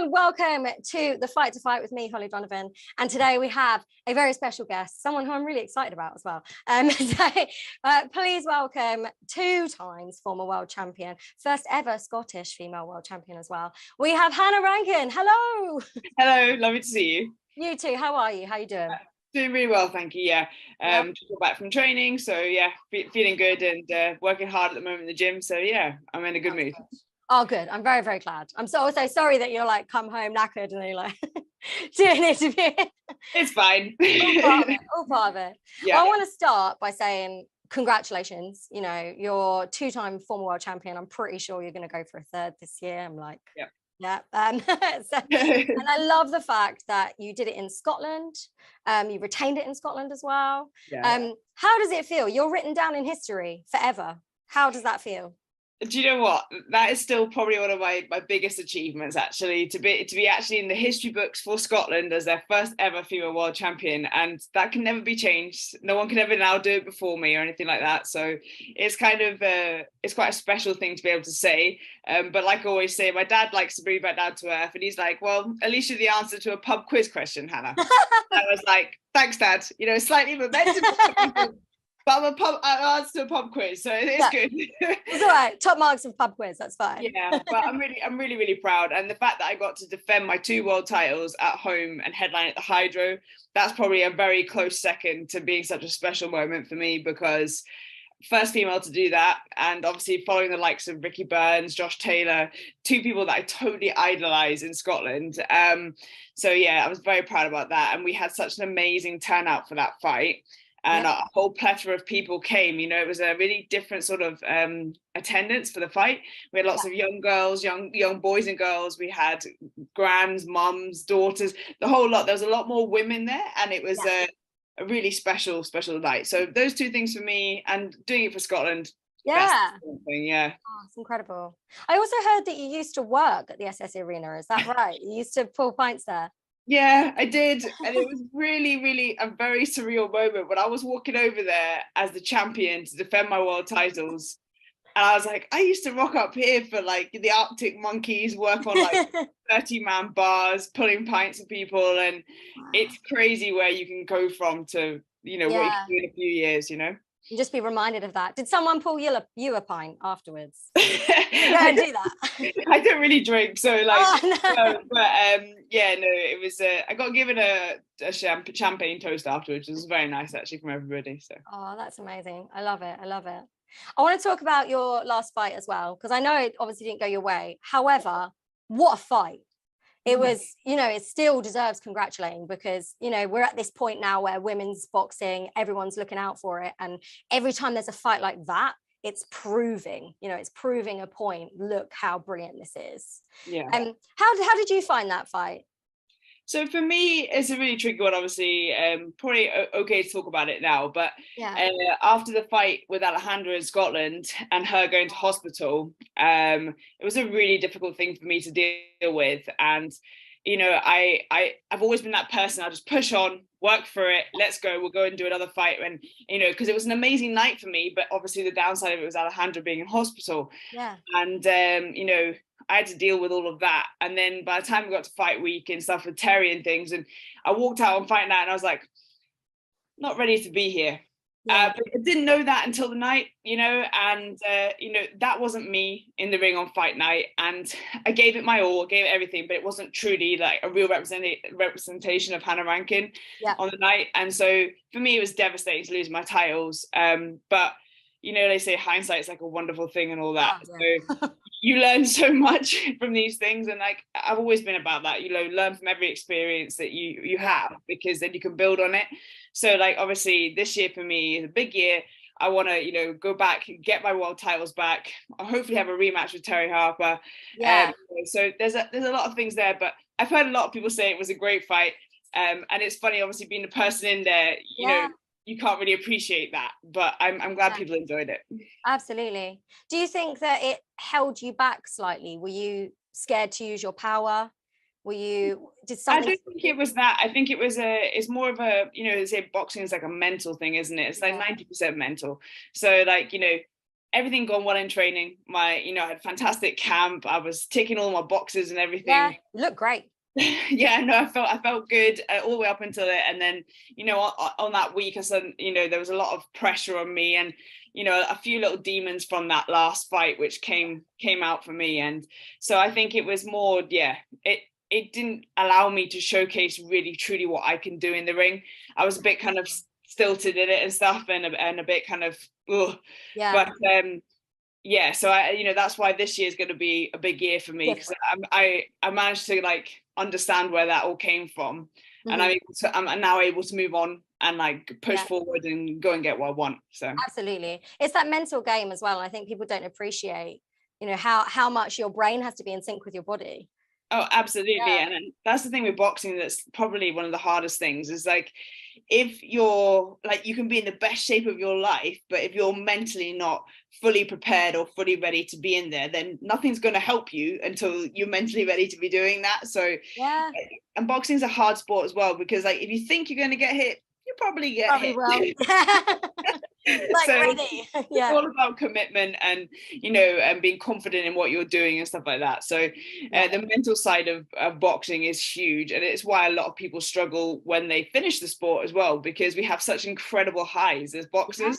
and welcome to the Fight to Fight with me, Holly Donovan. And today we have a very special guest, someone who I'm really excited about as well. Please welcome 2 times former world champion, first ever Scottish female world champion as well. We have Hannah Rankin. Hello. Hello, lovely to see you. You too. How are you? How are you doing? Doing really well, thank you. Just got back from training, so feeling good and working hard at the moment in the gym. So I'm in a good mood. Oh, good. I'm very, very glad. I'm so sorry that you're like come home knackered and you're like doing an interview. It's fine. All part of it. Yeah. Well, I want to start by saying congratulations. You know, you're 2-time former world champion. I'm pretty sure you're going to go for a 3rd this year. I'm like, yeah. And I love the fact that you did it in Scotland. You retained it in Scotland as well. Yeah. How does it feel? You're written down in history forever. How does that feel? Do you know what? That is still probably one of my biggest achievements, actually, to be actually in the history books for Scotland as their first ever female world champion, and that can never be changed. No one can ever now do it before me or anything like that. So it's kind of it's quite a special thing to be able to say. But like I always say, my dad likes to bring me back down to earth, and he's like, "Well, at least you're the answer to a pub quiz question, Hannah." I was like, "Thanks, Dad. You know, slightly momentum." But I answered a pub quiz, so it's good. It's all right. Top marks of pub quiz, that's fine. Yeah, but I'm really proud, and the fact that I got to defend my 2 world titles at home and headline at the Hydro, that's probably a very close second to being such a special moment for me, because first female to do that, and obviously following the likes of Ricky Burns, Josh Taylor, 2 people that I totally idolize in Scotland. So I was very proud about that, and we had such an amazing turnout for that fight. And a whole plethora of people came. You know, it was a really different sort of attendance for the fight. We had lots of young girls, young boys and girls. We had grands, mums, daughters, the whole lot. There was a lot more women there, and it was a really special night. So those 2 things for me, and doing it for Scotland. Yeah. Oh, it's incredible. I also heard that you used to work at the SSE Arena. Is that right? You used to pull pints there. Yeah, I did, and it was really a very surreal moment when I was walking over there as the champion to defend my world titles, and I was like, I used to rock up here for like the Arctic Monkeys, work on like 30-man bars, pulling pints of people, and it's crazy where you can go from to, you know, what you can do in a few years, you know. You just be reminded of that. Did someone pull you a pint afterwards? Yeah, do that. I don't really drink, so like, it was. I got given a champagne toast afterwards, which was very nice actually from everybody. So. Oh, that's amazing! I love it. I want to talk about your last fight as well, because I know it obviously didn't go your way. However, what a fight! It was, you know, it still deserves congratulating, because, you know, we're at this point now where women's boxing, everyone's looking out for it. And every time there's a fight like that, it's proving a point. Look how brilliant this is. Yeah. How did you find that fight? So for me, it's a really tricky one, obviously. Probably okay to talk about it now, but after the fight with Alejandra in Scotland and her going to hospital, it was a really difficult thing for me to deal with. And, you know, I've always been that person. I'll just push on, work for it. Let's go. We'll go and do another fight. And, you know, because it was an amazing night for me, but obviously the downside of it was Alejandra being in hospital. Yeah. And, you know, I had to deal with all of that. And then by the time we got to fight week and stuff with Terry and things, and I walked out on fight night and I was like, not ready to be here. Yeah. But I didn't know that until the night, you know, and, you know, that wasn't me in the ring on fight night. And I gave it my all, gave it everything, but it wasn't truly like a real representation of Hannah Rankin on the night. And so for me, it was devastating to lose my titles. But, you know, they say hindsight's like a wonderful thing and all that. Oh, yeah. So you learn so much from these things, and like I've always been about that, you know, learn from every experience that you have, because then you can build on it. So like obviously this year for me is a big year. I want to, you know, go back, get my world titles back. I'll hopefully have a rematch with Terry Harper. So there's a lot of things there, but I've heard a lot of people say it was a great fight, and it's funny, obviously being the person in there, you know, you can't really appreciate that, but I'm glad people enjoyed it. Absolutely. Do you think that it held you back slightly? Were you scared to use your power? I don't think it was that. I think it was it's more of a, you know, they say boxing is like a mental thing, isn't it? It's like 90% mental. So like, you know, everything gone well in training. I had fantastic camp. I was ticking all my boxes and everything. Yeah, you look great. Yeah, no, I felt good all the way up until it, and then on that week, I said, there was a lot of pressure on me, and a few little demons from that last fight which came out for me, and so I think it was more, it didn't allow me to showcase really truly what I can do in the ring. I was a bit kind of stilted in it and stuff, and a bit kind of ugh. Yeah. But yeah, so I that's why this year is going to be a big year for me, because I managed to like understand where that all came from, and I'm now able to move on and like push forward and go and get what I want. So absolutely, it's that mental game as well. And I think people don't appreciate how much your brain has to be in sync with your body. Oh, absolutely. And that's the thing with boxing, that's probably one of the hardest things, is like, if you're like, you can be in the best shape of your life, but if you're mentally not fully prepared or fully ready to be in there, then nothing's going to help you until you're mentally ready to be doing that. So yeah, and boxing's a hard sport as well, because like, if you think you're going to get hit, you probably get hit. Well. Like, so ready. It's all about commitment and and being confident in what you're doing and stuff like that. So the mental side of boxing is huge, and it's why a lot of people struggle when they finish the sport as well, because we have such incredible highs as boxers.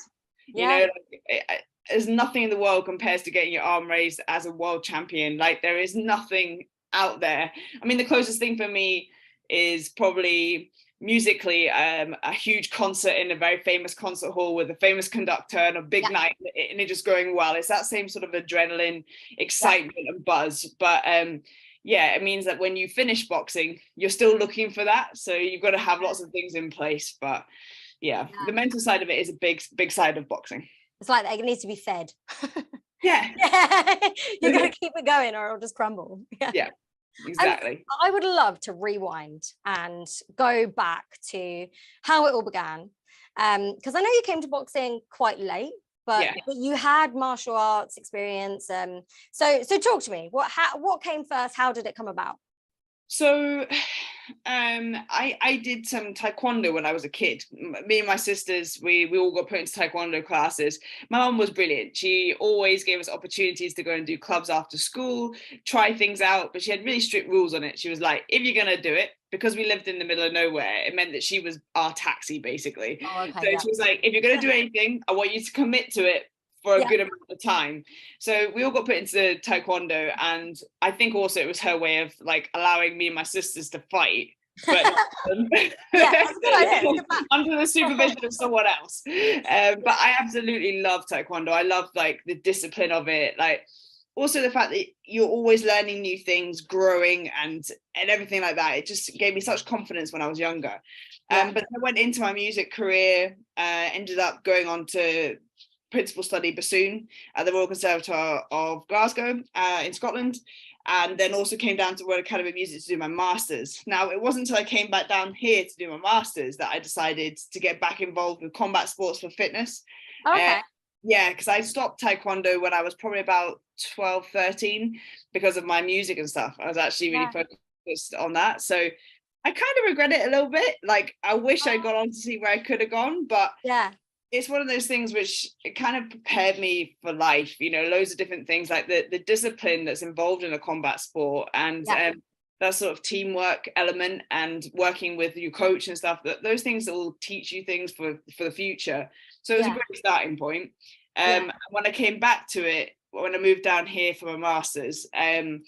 There's nothing in the world compares to getting your arm raised as a world champion. Like, there is nothing out there. I mean, the closest thing for me is probably musically a huge concert in a very famous concert hall with a famous conductor and a big night, and it just going well. It's that same sort of adrenaline, excitement and buzz. But it means that when you finish boxing, you're still looking for that, so you've got to have lots of things in place. But the mental side of it is a big side of boxing. It's like it needs to be fed. You gotta keep it going or it'll just crumble. Exactly. And I would love to rewind and go back to how it all began, because I know you came to boxing quite late, but you had martial arts experience. So talk to me. What came first? How did it come about? So I did some taekwondo when I was a kid. Me and my sisters, we all got put into taekwondo classes. My mum was brilliant. She always gave us opportunities to go and do clubs after school, try things out, but she had really strict rules on it. She was like, if you're gonna do it, because we lived in the middle of nowhere, it meant that she was our taxi, basically. She was like, if you're gonna do anything, I want you to commit to it for a good amount of time. So we all got put into taekwondo, and I think also it was her way of like allowing me and my sisters to fight, but under the supervision of someone else. But I absolutely love taekwondo. I love like the discipline of it, like also the fact that you're always learning new things, growing and everything like that. It just gave me such confidence when I was younger. But I went into my music career, ended up going on to principal study bassoon at the Royal Conservatoire of Glasgow in Scotland, and then also came down to Royal Academy of Music to do my masters. Now, it wasn't until I came back down here to do my masters that I decided to get back involved with combat sports for fitness. Because I stopped taekwondo when I was probably about 12, 13 because of my music and stuff. I was actually really focused on that. So I kind of regret it a little bit. Like, I wish I'd gone on to see where I could have gone, but it's one of those things which it kind of prepared me for life, loads of different things, like the discipline that's involved in a combat sport, and that sort of teamwork element and working with your coach and stuff, that those things that will teach you things for the future. So it was a great starting point. When I came back to it, when I moved down here for my masters, I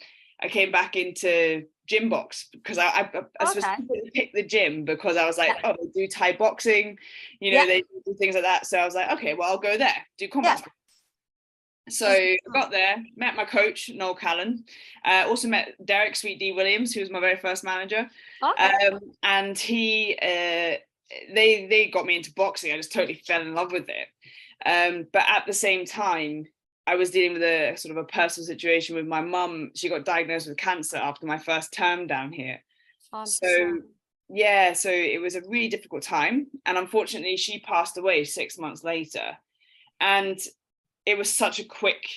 came back into gym box, because I specifically picked the gym because I was like, they do Thai boxing, they do things like that. So I was like, okay, well, I'll go there, do combat sports. So I got there, met my coach, Noel Callan, also met Derek Sweet D Williams, who was my very first manager. And he, they got me into boxing. I just totally fell in love with it. But at the same time, I was dealing with a sort of a personal situation with my mum. She got diagnosed with cancer after my first term down here. So it was a really difficult time. And unfortunately, she passed away 6 months later. And it was such a quick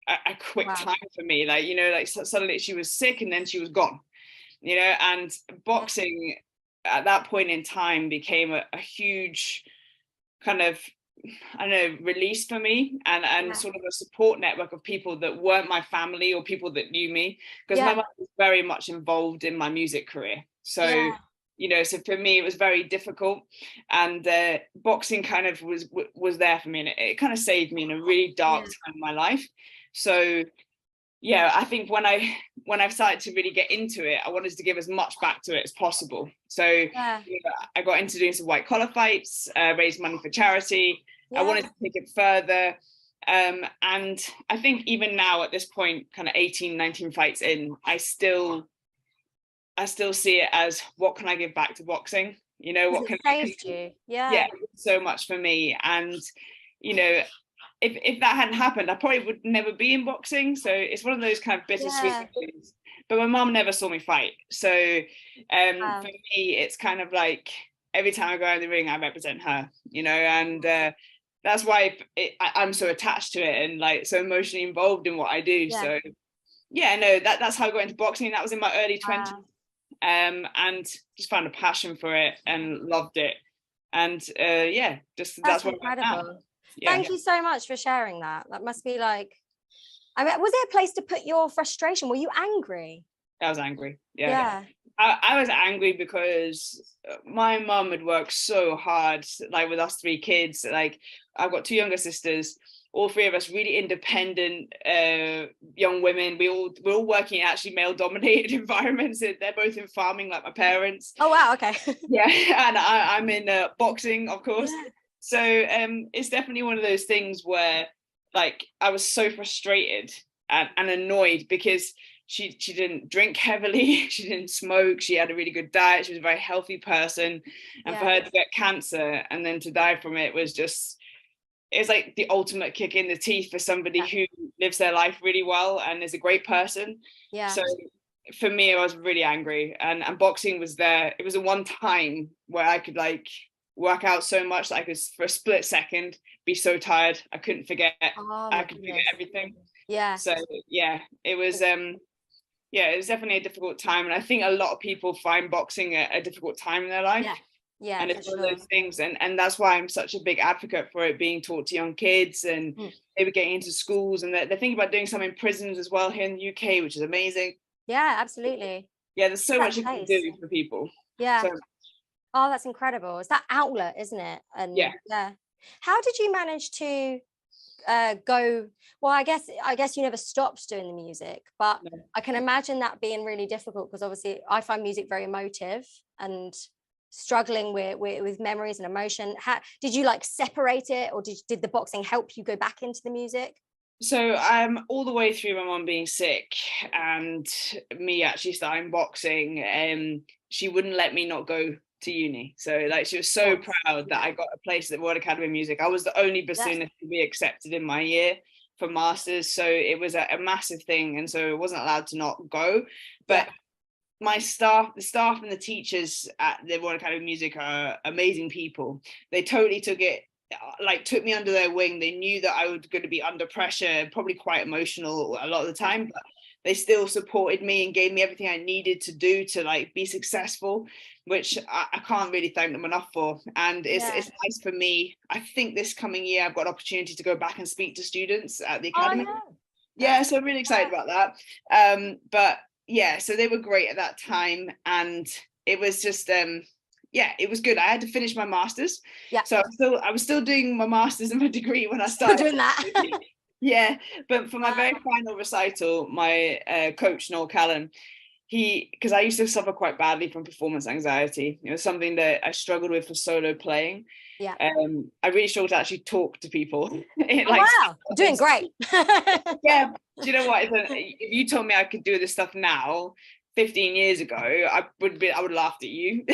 time for me. Like, suddenly she was sick and then she was gone, and boxing at that point in time became a huge kind of I don't know, release for me, and sort of a support network of people that weren't my family or people that knew me, because my mum was very much involved in my music career. So you know, so for me it was very difficult, and boxing kind of was there for me, and it kind of saved me in a really dark time in my life. So yeah, I think when I've started to really get into it, I wanted to give as much back to it as possible. So you know, I got into doing some white collar fights, raised money for charity. I wanted to take it further. And I think even now at this point, kind of 18, 19 fights in, I still see it as, what can I give back to boxing? You know, what can saved you? Yeah, so much for me. And you know, if that hadn't happened, I probably would never be in boxing. So it's one of those kind of bittersweet things. But my mom never saw me fight. So for me, it's kind of like every time I go in the ring, I represent her, you know, and that's why I'm so attached to it and like so emotionally involved in what I do. So yeah, no, that's how I got into boxing. That was in my early 20s. And just found a passion for it and loved it. And that's what I'm now. Thank you so much for sharing that. That must be like, I mean, was there a place to put your frustration? Were you angry? I was angry. I was angry because my mum had worked so hard, like with us 3 kids. Like I've got 2 younger sisters, all 3 of us really independent young women. We're all working in actually male dominated environments. They're both in farming like my parents. Oh wow, okay. And I'm in boxing, of course. So it's definitely one of those things where like I was so frustrated and annoyed because she didn't drink heavily, she didn't smoke, she had a really good diet, she was a very healthy person, and for her to get cancer and then to die from it was just, it's like the ultimate kick in the teeth for somebody who lives their life really well and is a great person. So for me, I was really angry, and boxing was there. It was the one time where I could like work out so much that I could, for a split second, be so tired I couldn't forget. I could forget everything. So yeah, it was it was definitely a difficult time, and I think a lot of people find boxing a difficult time in their life. And it's one of those things, and that's why I'm such a big advocate for it being taught to young kids, and maybe getting into schools, and they're thinking about doing some in prisons as well here in the UK, which is amazing. Absolutely. There's so much you can do for people. Oh, that's incredible. It's that outlet, isn't it? And how did you manage to go? Well, I guess you never stopped doing the music, but I can imagine that being really difficult, because obviously I find music very emotive and struggling with memories and emotion. How did you like separate it, or did the boxing help you go back into the music? So all the way through my mum being sick and me actually starting boxing, she wouldn't let me not go to uni. So like she was so proud that I got a place at the Royal Academy of Music. I was the only bassoonist to be accepted in my year for masters, so it was a massive thing, and so I wasn't allowed to not go. But the staff and the teachers at the Royal Academy of Music are amazing people. They totally took me under their wing. They knew that I was going to be under pressure, probably quite emotional a lot of the time, but they still supported me and gave me everything I needed to do to like be successful, which I can't really thank them enough for. And it's nice for me. I think this coming year I've got an opportunity to go back and speak to students at the academy. So I'm really excited about that. But yeah, so they were great at that time, and it was just it was good. I had to finish my masters, so I was still doing my masters and my degree when I started doing that. But for my very final recital, my coach Noel Callan, because I used to suffer quite badly from performance anxiety. It was something that I struggled with for solo playing. I really struggled to actually talk to people. Wow, you're doing great. Do you know what? If you told me I could do this stuff now, 15 years ago, I would have laughed at you.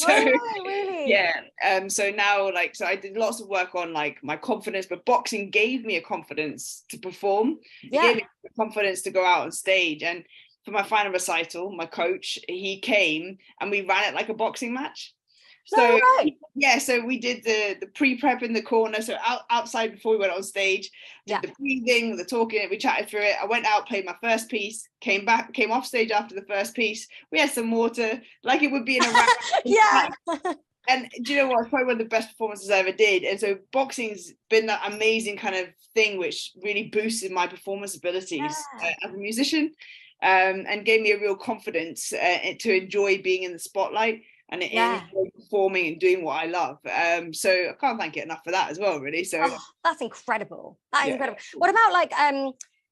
Really? So now so I did lots of work on like my confidence, but boxing gave me a confidence to perform. It gave me the confidence to go out on stage. And for my final recital, my coach, he came and we ran it like a boxing match. So so we did the pre-prep in the corner, so outside before we went on stage, did the breathing, the talking, we chatted through it. I went out, played my first piece, came off stage after the first piece, we had some water, like it would be in a rap. And do you know what? It's probably one of the best performances I ever did. And so boxing's been that amazing kind of thing which really boosted my performance abilities as a musician, and gave me a real confidence to enjoy being in the spotlight and enjoy performing and doing what I love. So I can't thank it enough for that as well, really. So that's incredible. That is incredible. What about like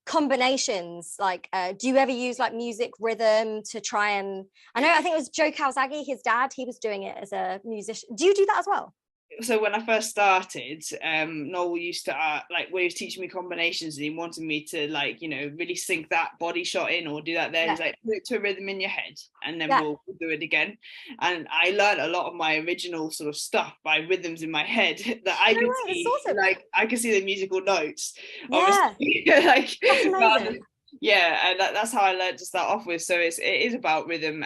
combinations? Like do you ever use like music rhythm to try and, I think it was Joe Calzaghe, his dad, he was doing it as a musician. Do you do that as well? So when I first started, Noel used to like when he was teaching me combinations and he wanted me to like, you know, really sink that body shot in or do that there. He's like, put it to a rhythm in your head and then we'll do it again. And I learned a lot of my original sort of stuff by rhythms in my head that I could see, awesome. Like I could see the musical notes. Obviously. Like that's amazing. And that's how I learned to start off with. So it is about rhythm.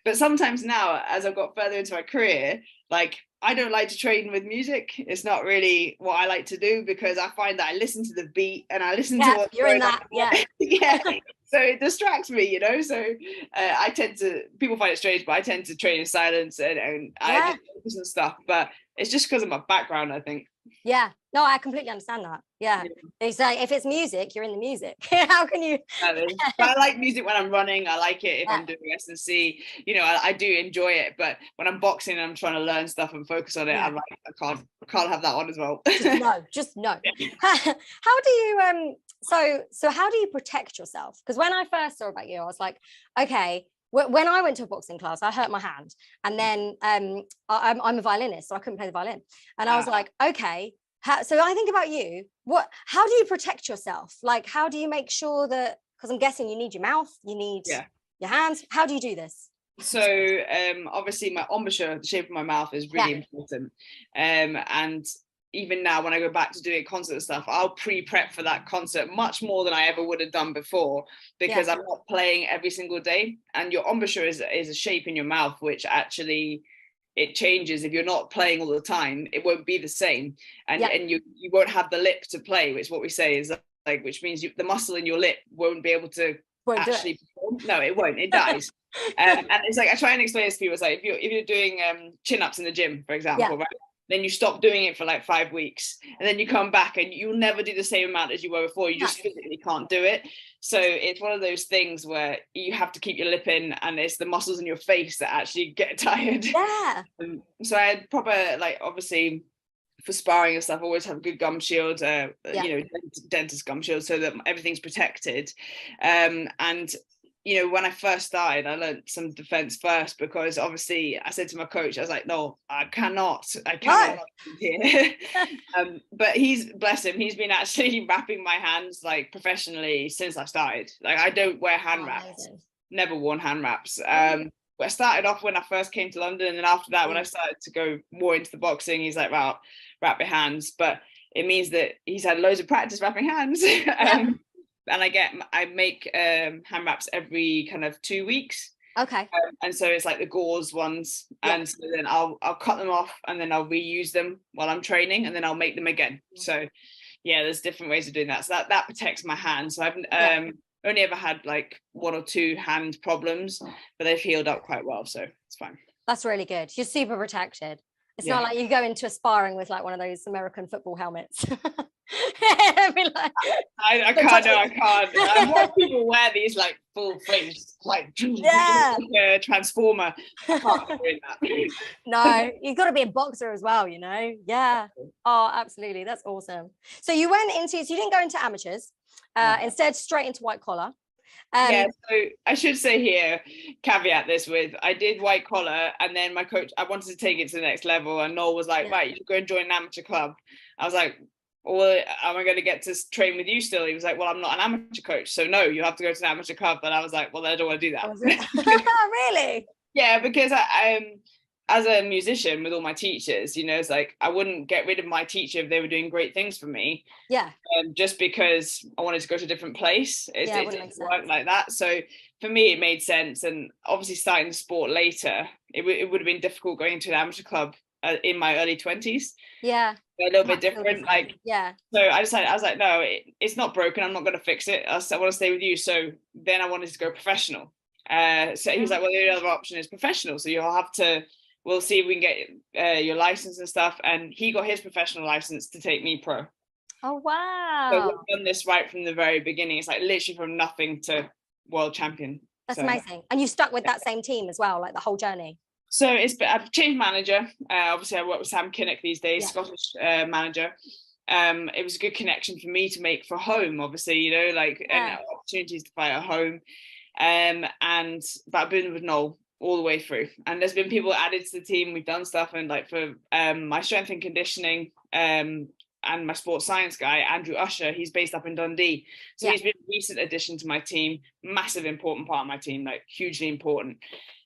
But sometimes now, as I've got further into my career, like I don't like to train with music. It's not really what I like to do because I find that I listen to the beat and I listen to what you're in that. So it distracts me, you know. So I tend to, people find it strange, but I tend to train in silence and I just focus on stuff. But it's just because of my background, I think. Yeah, no, I completely understand that. It's like if it's music, you're in the music. How can you? But I like music when I'm running. I like it if I'm doing S&C. You know, I do enjoy it. But when I'm boxing and I'm trying to learn stuff and focus on it, I'm like, I can't have that on as well. Just no. How do you so how do you protect yourself? Because when I first saw about you, I was like, okay. When I went to a boxing class, I hurt my hand, and then I'm a violinist, so I couldn't play the violin. And I was like, okay. So I think about you. How do you protect yourself? Like, how do you make sure that? Because I'm guessing you need your mouth, you need your hands. How do you do this? So obviously, my embouchure, the shape of my mouth, is really important. And even now when I go back to doing concert stuff, I'll pre-prep for that concert much more than I ever would have done before because I'm not playing every single day. And your embouchure is a shape in your mouth, which actually it changes. If you're not playing all the time, it won't be the same. And you won't have the lip to play, which what we say is like, which means the muscle in your lip won't be able to actually perform. No, it won't, it dies. And it's like, I try and explain this to people. It's like, if you're doing chin-ups in the gym, for example, right? Then you stop doing it for like 5 weeks and then you come back and you'll never do the same amount as you were before. You just physically can't do it. So it's one of those things where you have to keep your lip in and it's the muscles in your face that actually get tired. So I had proper, like, obviously for sparring and stuff, I always have a good gum shield, you know, dentist gum shield so that everything's protected. And you know, when I first started, I learned some defense first because obviously I said to my coach, I was like, no, I cannot here. But he's, bless him, he's been actually wrapping my hands like professionally since I started. Like I don't wear hand wraps, never worn hand wraps. But I started off when I first came to London, and then after that, when I started to go more into the boxing, he's like, well, wrap your hands. But it means that he's had loads of practice wrapping hands. And I make hand wraps every kind of 2 weeks. And so it's like the gauze ones, and so then I'll cut them off and then I'll reuse them while I'm training, and then I'll make them again. So there's different ways of doing that. So that protects my hands. So I've only ever had like 1 or 2 hand problems, but they've healed up quite well, so it's fine. That's really good. You're super protected. It's not like you go into a sparring with like one of those American football helmets. I can't. I watch people wear these like full face, like a transformer. I can't do that. No, you've got to be a boxer as well, you know. Oh, absolutely, that's awesome. So you didn't go into amateurs, instead straight into white collar. So I should say here, caveat this with, I did white collar, and then my coach, I wanted to take it to the next level, and Noel was like, right, you should go and join an amateur club. I was like, well, am I going to get to train with you still? He was like, well, I'm not an amateur coach, so no, you have to go to an amateur club. And I was like, well, I don't want to do that. Really? Yeah, because I as a musician with all my teachers, you know, it's like I wouldn't get rid of my teacher if they were doing great things for me. Just because I wanted to go to a different place. It didn't work like that. So for me, it made sense. And obviously starting the sport later, it would have been difficult going to an amateur club in my early 20s. A little bit different. So I decided, I was like, no, it's not broken. I'm not going to fix it. I want to stay with you. So then I wanted to go professional. So he was like, well, the other option is professional. So you'll have to we'll see if we can get your license and stuff. And he got his professional license to take me pro. Oh, wow. So we've done this right from the very beginning. It's like literally from nothing to world champion. That's amazing. And you stuck with that same team as well, like the whole journey? So I've changed manager. Obviously, I work with Sam Kinnock these days, Scottish manager. It was a good connection for me to make for home, obviously, you know, like and opportunities to fight at home. But I've been with Noel all the way through. And there's been people added to the team. We've done stuff, and like for my strength and conditioning and my sports science guy, Andrew Usher, he's based up in Dundee. So he's been a recent addition to my team, massive important part of my team, like hugely important.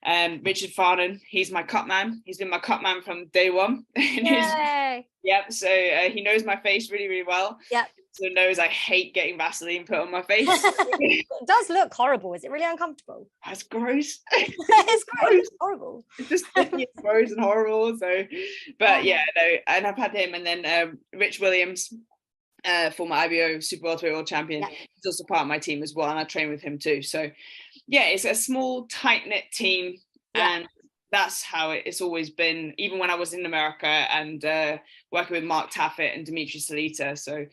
Richard Farnan, he's my cut man. He's been my cut man from day one. So he knows my face really, really well. So knows I hate getting Vaseline put on my face. It does look horrible. Is it really uncomfortable? That's gross. It's gross. It's horrible. It's just sticky and gross and horrible. So, but no, and I've had him, and then Rich Williams, former IBO Super Welterweight World Champion. He's also part of my team as well, and I train with him too. So, it's a small, tight-knit team, and that's how it's always been, even when I was in America and working with Mark Taffet and Dimitri Salita. So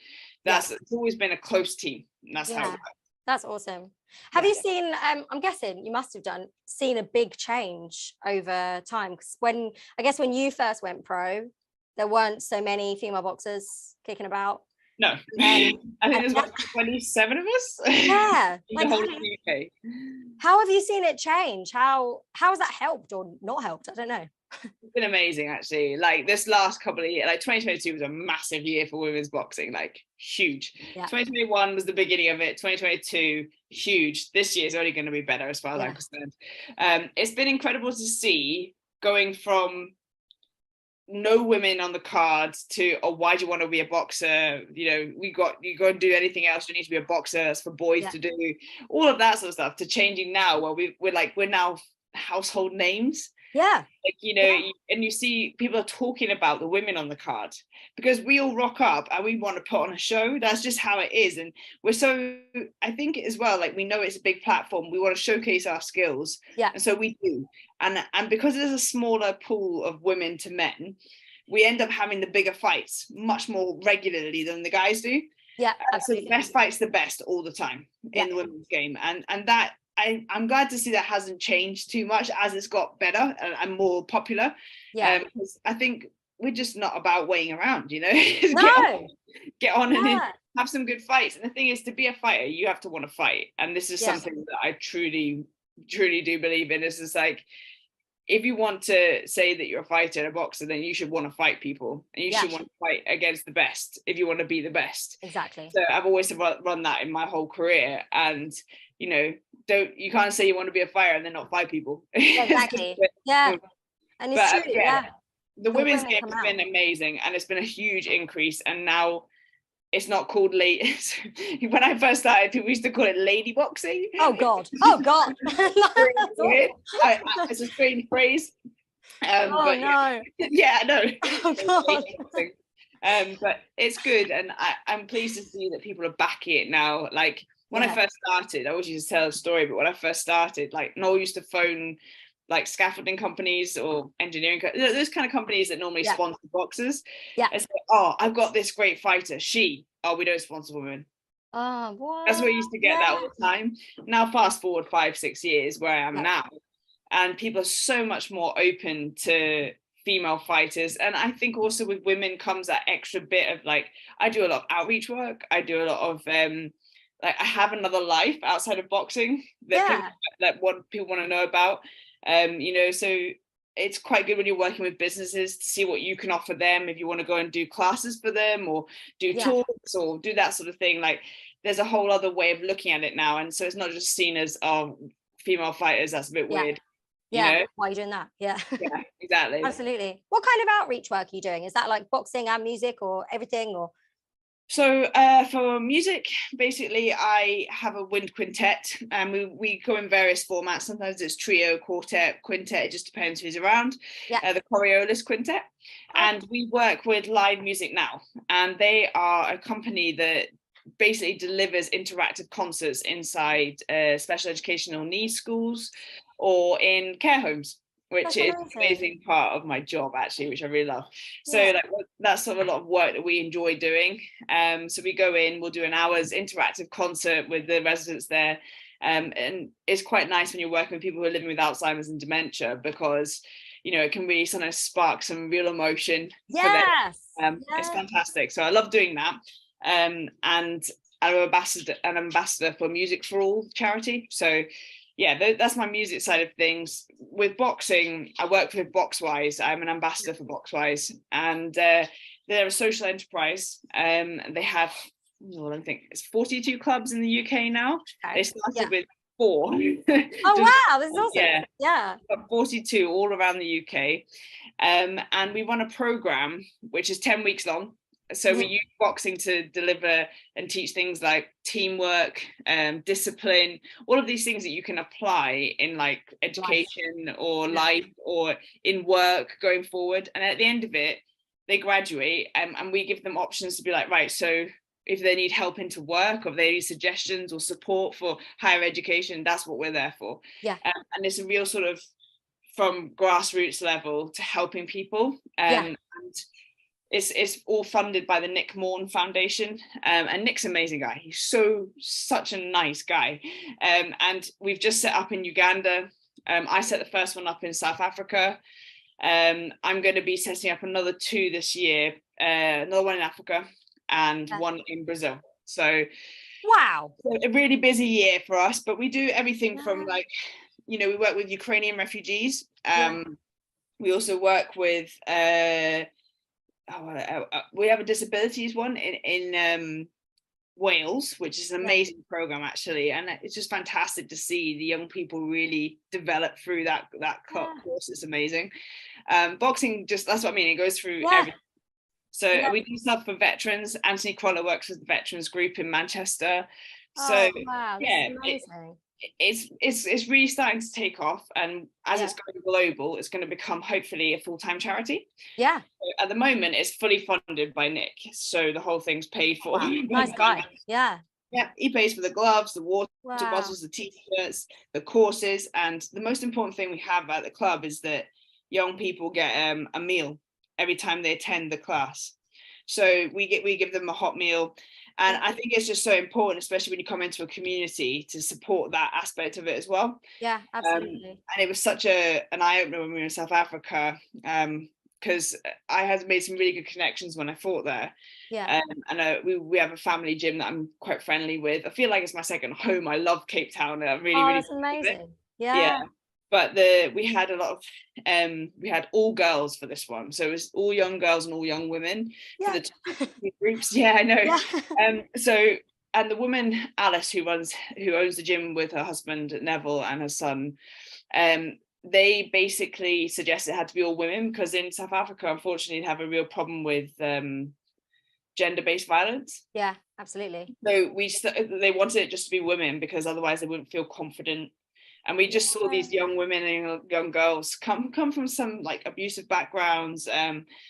it's always been a close team. And that's how it works. That's awesome. Have you seen, I'm guessing you must have seen a big change over time? Because when you first went pro, there weren't so many female boxers kicking about. No, I think there's about 27 of us. Yeah, in the whole UK. How have you seen it change? How has that helped or not helped? I don't know. It's been amazing, actually. Like this last couple of years, like 2022 was a massive year for women's boxing, like huge. 2021 was the beginning of it. 2022, huge. This year is only going to be better as far as I'm concerned. It's been incredible to see going from no women on the cards to why do you want to be a boxer, you know, you got to do anything else, you need to be a boxer, that's for boys to do, all of that sort of stuff, to changing now where we're now household names. Like, you know, and you see people are talking about the women on the card because we all rock up and we want to put on a show. That's just how it is. And I think as well, like, we know it's a big platform, we want to showcase our skills, and so we do. And because there's a smaller pool of women to men, we end up having the bigger fights much more regularly than the guys do. So the best fight's the best all the time in the women's game, and that I'm glad to see that hasn't changed too much as it's got better and more popular. Because I think we're just not about waiting around, you know. Get on and have some good fights. And the thing is, to be a fighter, you have to want to fight. And this is something that I truly do believe in. It's just like, if you want to say that you're a fighter and a boxer, then you should want to fight people, and you should want to fight against the best if you want to be the best. Exactly. So I've always run that in my whole career, and you know, you can't say you want to be a fighter and then not fight people. Exactly. And it's true. The women's game has been amazing, and it's been a huge increase, and now it's not called when I first started, people used to call it lady boxing. Oh God. It's a strange phrase. No. Yeah, no. Oh God. But it's good, and I'm pleased to see that people are backing it now. Like when I first started, I always used to tell a story, but when I first started, like Noel used to phone like scaffolding companies or engineering, those kind of companies that normally sponsor boxers. And say, I've got this great fighter. We don't sponsor women. What? That's what I used to get that all the time. Now fast forward 5-6 years where I am now, and people are so much more open to female fighters. And I think also with women comes that extra bit of like, I do a lot of outreach work. I do a lot of like, I have another life outside of boxing that people want to know about. You know, so it's quite good when you're working with businesses to see what you can offer them, if you want to go and do classes for them or do talks or do that sort of thing. Like, there's a whole other way of looking at it now, and so it's not just seen as female fighters, that's a bit weird. You know? Why are you doing that? Yeah, exactly. Absolutely. What kind of outreach work are you doing? Is that like boxing and music or everything, or? So for music, basically, I have a wind quintet, and we go in various formats. Sometimes it's trio, quartet, quintet. It just depends who's around. The Coriolis Quintet, and we work with Live Music Now, and they are a company that basically delivers interactive concerts inside special educational needs schools or in care homes, which is an amazing part of my job actually, which I really love. So like that's sort of a lot of work that we enjoy doing. So we go in, we'll do an hour's interactive concert with the residents there. And it's quite nice when you're working with people who are living with Alzheimer's and dementia, because it can really sometimes spark some real emotion for them. It's fantastic. So I love doing that. And I'm an ambassador for Music for All charity. So that's my music side of things. With boxing, I work with Boxwise. I'm an ambassador for Boxwise, and they're a social enterprise. They have, I think it's 42 clubs in the UK now. They started with 4. Oh wow, this is awesome. Yeah. 42 all around the UK. And we run a program which is 10 weeks long. So we use boxing to deliver and teach things like teamwork, discipline, all of these things that you can apply in like education or life or in work going forward. And at the end of it, they graduate, and we give them options to be like, right, so if they need help into work, or if they need suggestions or support for higher education, that's what we're there for. And it's a real sort of from grassroots level to helping people. And it's all funded by the Nick Morn Foundation, and Nick's an amazing guy. He's such a nice guy, and we've just set up in Uganda. I set the first one up in South Africa. I'm going to be setting up another 2 this year, another one in Africa and one in Brazil. So wow, a really busy year for us, but we do everything from like, we work with Ukrainian refugees. We also work with we have a disabilities one in Wales, which is an amazing program actually, and it's just fantastic to see the young people really develop through that course. It's amazing. Boxing, just that's what I mean, it goes through everything. So we do stuff for veterans. Anthony Crawler works with the veterans group in Manchester. So wow, that's amazing. It's really starting to take off, and as it's going global, it's going to become hopefully a full-time charity. So at the moment it's fully funded by Nick, so the whole thing's paid for. Nice guy. He pays for the gloves, the water bottles, the t-shirts, the courses, and the most important thing we have at the club is that young people get a meal every time they attend the class. So we give them a hot meal. And I think it's just so important, especially when you come into a community, to support that aspect of it as well. Yeah, absolutely. And it was such an eye-opener when we were in South Africa, because I had made some really good connections when I fought there. And we have a family gym that I'm quite friendly with. I feel like it's my second home. I love Cape Town. I really that's amazing. But we had a lot of we had all girls for this one, so it was all young girls and all young women for the 2 groups. I know. So, and the woman Alice who owns the gym with her husband Neville and her son, they basically suggested it had to be all women, because in South Africa, unfortunately, they have a real problem with gender-based violence. Absolutely. So they wanted it just to be women, because otherwise they wouldn't feel confident. And we just saw these young women and young girls come from some like abusive backgrounds,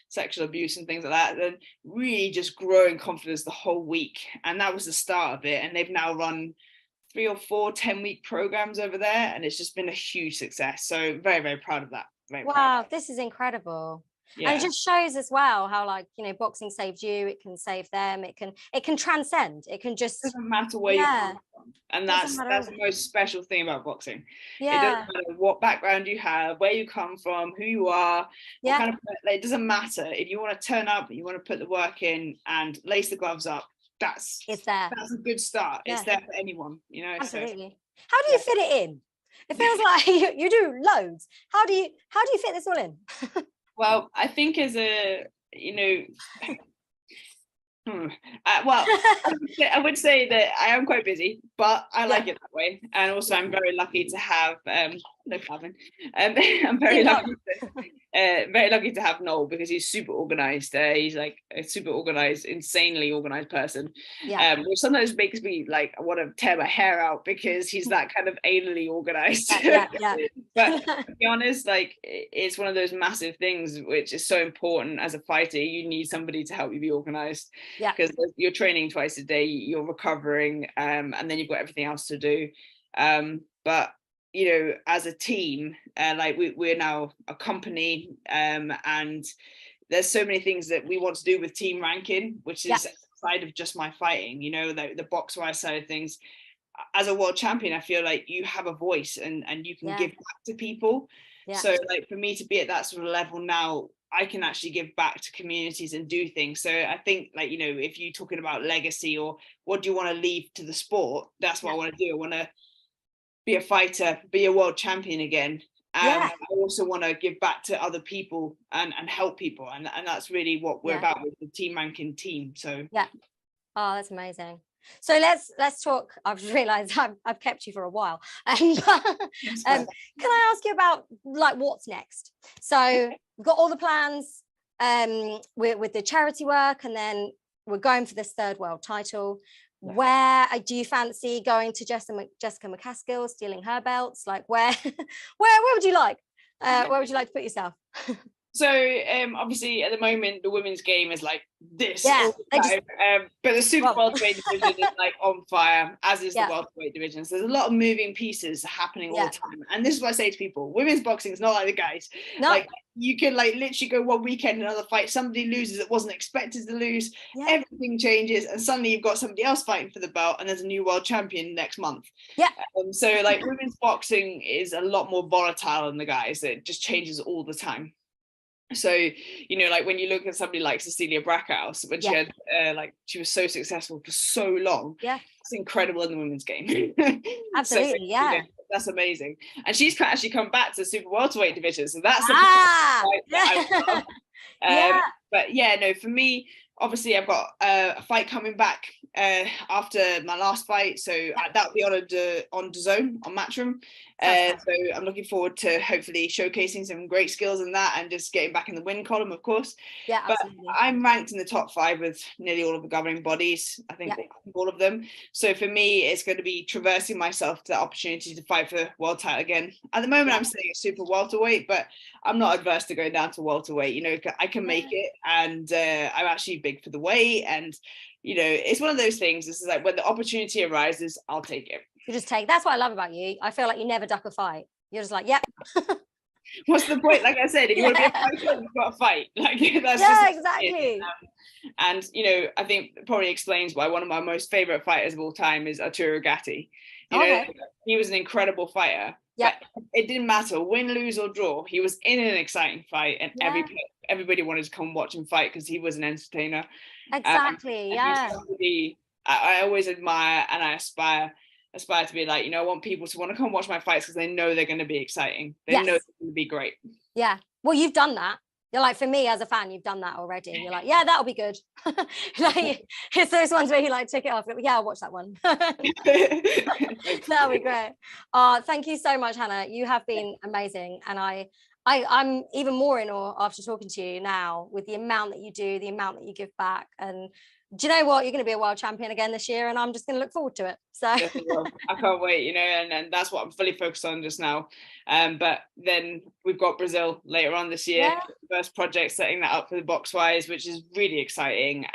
sexual abuse and things like that, and really just growing confidence the whole week. And that was the start of it. And they've now run 3 or 4 10-week programs over there, and it's just been a huge success. So very, very proud of that. Wow, this is incredible. And it just shows as well how, like, boxing saved you, it can save them, it can transcend, it can just, it doesn't matter where you come from. And that's the most special thing about boxing. It doesn't matter what background you have, where you come from, who you are, what kind of, it doesn't matter. If you want to turn up, you want to put the work in and lace the gloves up, that's a good start. It's there for anyone, Absolutely. How do you fit it in? It feels like you do loads. How do you fit this all in? Well, I think as a, I would say that I am quite busy, but I like it that way. And also I'm very lucky to have, no Calvin, I'm very lucky to have Noel, because he's super organized. He's like a super organized, insanely organized person, which sometimes makes me like, I want to tear my hair out, because he's that kind of anally organized. But to be honest, like, it's one of those massive things which is so important as a fighter. You need somebody to help you be organized, because you're training twice a day, you're recovering, and then you've got everything else to do. But you know, as a team, like we're now a company, and there's so many things that we want to do with Team Rankin, which is outside of just my fighting, you know, the box wise side of things. As a world champion, I feel like you have a voice and you can give back to people. So like for me to be at that sort of level now, I can actually give back to communities and do things. So I think, like, you know, if you're talking about legacy or what do you want to leave to the sport, that's what I want to do. I want to be a fighter, be a world champion again. I also want to give back to other people and help people. And that's really what we're about with the Team Rankin team. So oh, that's amazing. So let's talk. I've just realized I've kept you for a while. Can I ask you about like what's next? So we've got all the plans with the charity work, and then we're going for this third world title. Where do you fancy going to Jessica McCaskill, stealing her belts? Like where would you like? Where would you like to put yourself? So obviously at the moment the women's game is like this all the time. But the super welterweight division is like on fire, as is the welterweight division. So there's a lot of moving pieces happening all the time. And this is what I say to people: women's boxing is not like the guys. Like you can like literally go one weekend, another fight, somebody loses that wasn't expected to lose, everything changes, and suddenly you've got somebody else fighting for the belt, and there's a new world champion next month. So like women's boxing is a lot more volatile than the guys. It just changes all the time. So, you know, like when you look at somebody like Cecilia Brackhouse, when she had like she was so successful for so long, it's incredible in the women's game. Absolutely. So, you know, that's amazing. And she's actually come back to the super welterweight division, so that's but yeah, no, for me, obviously I've got a fight coming back after my last fight, so that'll be on DAZN on Matchroom. So I'm looking forward to hopefully showcasing some great skills in that and just getting back in the win column, of course. But I'm ranked in the top 5 with nearly all of the governing bodies, I think all of them. So for me, it's going to be traversing myself to the opportunity to fight for world title again. At the moment, I'm staying at super welterweight, but I'm not adverse to going down to welterweight. You know, I can make it, and I'm actually big for the weight, and you know, it's one of those things. This is like when the opportunity arises, I'll take it. You just take. That's what I love about you. I feel like you never duck a fight. You're just like, What's the point? Like I said, if you want to be a fighter, you've got to fight. Like that's exactly. And you know, I think it probably explains why one of my most favorite fighters of all time is Arturo Gatti. You know, he was an incredible fighter. But it didn't matter, win, lose, or draw. He was in an exciting fight, and everybody wanted to come watch him fight because he was an entertainer. Exactly. I always admire and I aspire to be like, you know, I want people to want to come watch my fights because they know they're going to be exciting. They know they're going to be great. Yeah. Well, you've done that. You're like, for me as a fan, you've done that already. You're like, yeah, that'll be good. Like, it's those ones where you like tick it off. Yeah, I'll watch that one. That'll be great. Thank you so much, Hannah. You have been amazing. And I'm even more in awe after talking to you now with the amount that you do, the amount that you give back. And do you know what? You're going to be a world champion again this year, and I'm just going to look forward to it. So I can't wait, you know, and that's what I'm fully focused on just now. But then we've got Brazil later on this year, first project, setting that up for the box wise, which is really exciting.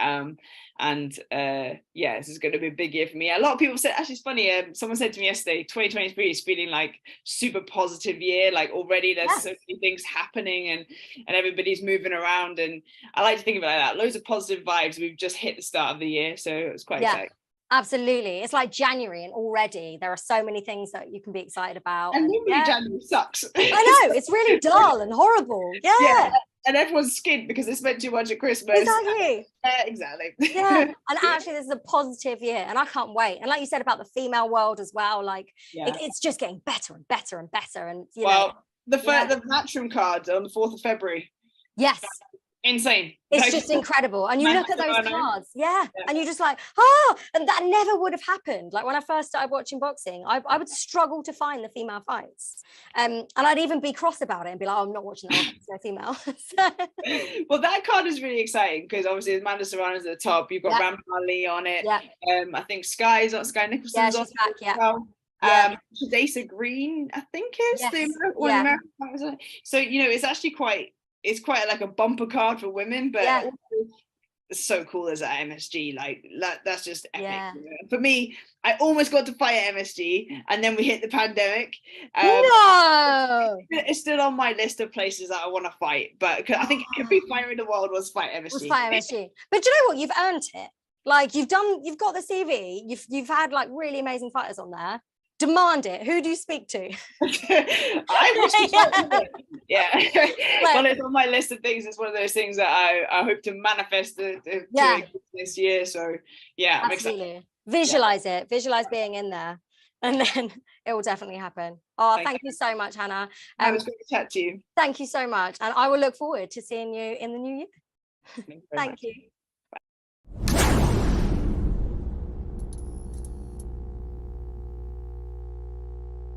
This is going to be a big year for me. A lot of people said, actually it's funny, someone said to me yesterday, 2023 is feeling like super positive year, like already there's so many things happening and everybody's moving around, and I like to think of it like that, loads of positive vibes. We've just hit the start of the year, so it's quite exciting. Absolutely. It's like January and already there are so many things that you can be excited about. And normally January sucks. I know, it's really dull and horrible. And everyone's skint because they spent too much at Christmas. Exactly. And actually this is a positive year and I can't wait. And like you said about the female world as well, like it's just getting better and better and better. And you know, the Matchroom card on the 4th of February. Yes. Insane. It's just incredible. And you look at those cards, and you're just like, and that never would have happened. Like when I first started watching boxing, I would struggle to find the female fights. And I'd even be cross about it and be like, I'm not watching that one, there's no female. Well, that card is really exciting because obviously Amanda Serrano's at the top. You've got Rampal Lee on it. I think Sky Nicholson's on it. Shadesa Green, I think is the American. So, you know, it's actually quite like a bumper card for women, but also so cool as at MSG. Like that's just epic. Yeah. You know? For me, I almost got to fight at MSG, and then we hit the pandemic. No, It's still on my list of places that I want to fight, but I think every fighter in the world wants to fight MSG. was fight MSG. But do you know what? You've earned it. Like you've got the CV. You've had like really amazing fighters on there. Demand it. Who do you speak to? I wish to yeah. Well, it's on my list of things. It's one of those things that I hope to manifest this year. So yeah, I'm excited. Visualize it. Visualize being in there, and then it will definitely happen. Oh, thank you so much, Hannah. It was great to chat to you. Thank you so much, and I will look forward to seeing you in the new year. Thank you.